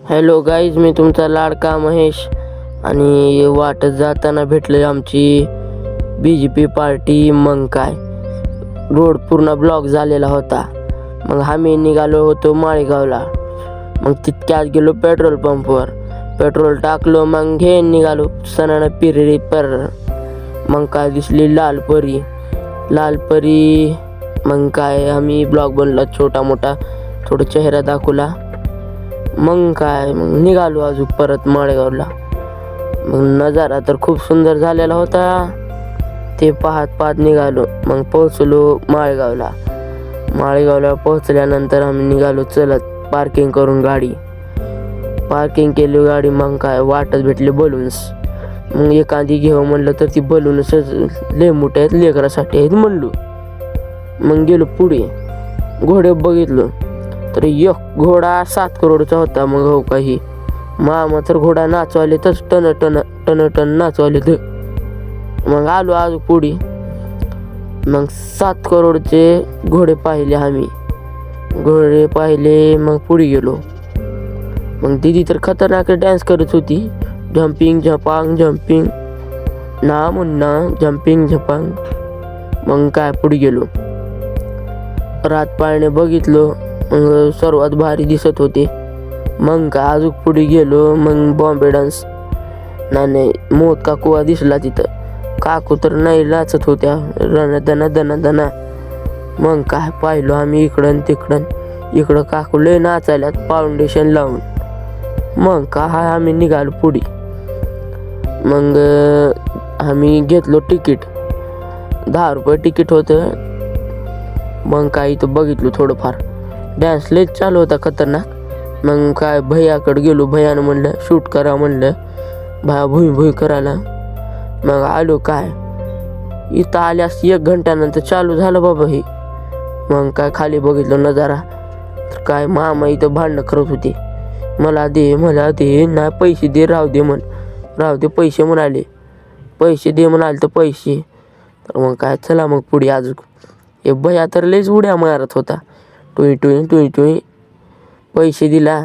Hello guys, मी तुमचा लाडका महेश. आणि वाटत जाताना भेटले आमची BJP पार्टी. मग काय रोड पूर्ण ब्लॉक झालेला होता. मग आम्ही निघालो होतो माळेगावला. मग तितक्यात गेलो पेट्रोल पंपवर, पेट्रोल टाकलो. मग हे निघालो सणानं पिररी पर. मग काय दिसली लाल परी. मग काय आम्ही ब्लॉग बनला छोटा मोठा, थोडा चेहरा दाखवला. मग निघालो अजून परत माळेगावला. मग नजारा तर खूप सुंदर झालेला होता. ते पाहत निघालो. मग पोहोचलो माळेगावला पोहोचल्यानंतर आम्ही निघालो चलत. पार्किंग करून पार्किंग केली गाडी. मग काय वाटत भेटले बलून्स. मग एखादी घेऊ म्हणलं तर ती बलून्स लय मोठे आहेत, लेकरासाठी आहेत म्हणलो. मग गेलो पुढे, घोडे बघितलो तर एक घोडा 7 करोडचा होता. मग हो काही मामा तर घोडा नाचवाले तच टन नाचवाले तर. मग आलो आज पुढे. मग 7 करोडचे घोडे पाहिले आम्ही. मग पुढे गेलो. मग दीदी तर खतरनाक डान्स करत होती. जम्पिंग जम्पिंग ना मुन्ना जम्पिंग झपांग. मग काय पुढे गेलो, रात पाळणे बघितलो. मग सर्वात भारी दिसत होते. मग काय अजून पुढे गेलो. मग बॉम्बे डान्स नाही मोत काकूवा दिसला तिथं. काकू तर नाही नाचत होत्या दना. मग काय पाहिलो आम्ही इकडं तिकडं काकू लय नाचायल्यात फाउंडेशन लावून. मग काय आम्ही निघालो पुढे. मग आम्ही घेतलो तिकीट, 10 रुपये तिकीट होतं. मग काय इथं बघितलो थोडंफार. डान्स लय चालू होता खतरनाक. मग काय भैयाकडे गेलो. भैयानं म्हणलं शूट करा म्हणलं. भैया भुई करायला. मग आलो. काय इथं आल्यास 1 घंट्यानंतर चालू झालं बाबा हे. मग काय खाली बघितलं नजारा तर काय मामा इथं भांडणं करत होते. मला दे नाही पैसे दे, राहू दे पैसे म्हणाले. पैसे दे म्हणाले तर पैसे. तर मग काय चला मग पुढे अजून. हे भैया तर लयच उड्या मारत होता. टुई पैसे दिला,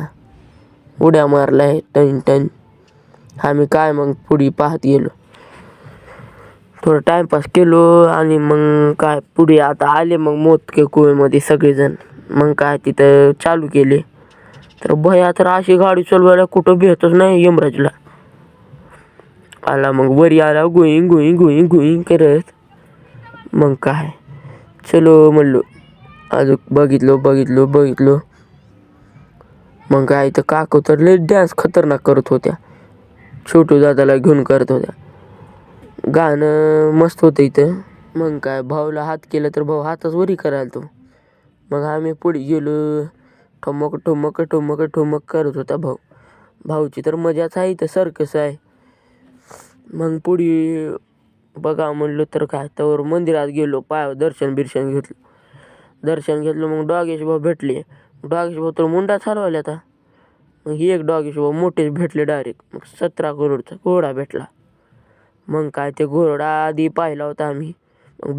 उड्या मारलाय टन. आम्ही काय मग पुढे पाहत गेलो. थोडं टाइमपास केलो. आणि मग काय पुढे आता आले मग मोजके कुळेमध्ये सगळेजण. मग काय तिथं चालू केले. तर भैया तर अशी गाडी चालवायला कुठं भेटतच नाही. यमराजला आला. मग वरी आला गुईंग करत. मग काय चलो म्हणलो. अजून बघितलो. मग काय इथं काकू तर लय डान्स खतरनाक करत होत्या. छोटू दादाला घेऊन करत होत्या. गाणं मस्त होतं इथं. मग काय भाऊला हात केलं तर भाऊ हातच वरी करायला तो. मग आम्ही पुढे गेलो. ठुमक करत होता भाऊची तर मजाच आहे. इथं सर्कस आहे. मग पुढे बघा म्हणलं तर काय तर मंदिरात गेलो. पायावर दर्शन घेतलं. मग डॉगेश भाऊ भेटले. डॉगेश भाऊ तर मुंडा चालवायला आता. मग एक डॉगेश भाऊ मोठेच भेटले डायरेक्ट. मग 17 करोडचा घोडा भेटला. मग काय ते घोडा आधी पाहिला होता आम्ही. मग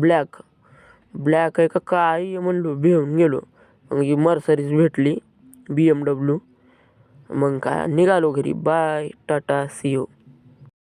ब्लॅक आहे का काय म्हणलो, भिवून गेलो. मग ही मर्सरीज भेटली BMW. मग काय निघालो घरी. Bye tata see you.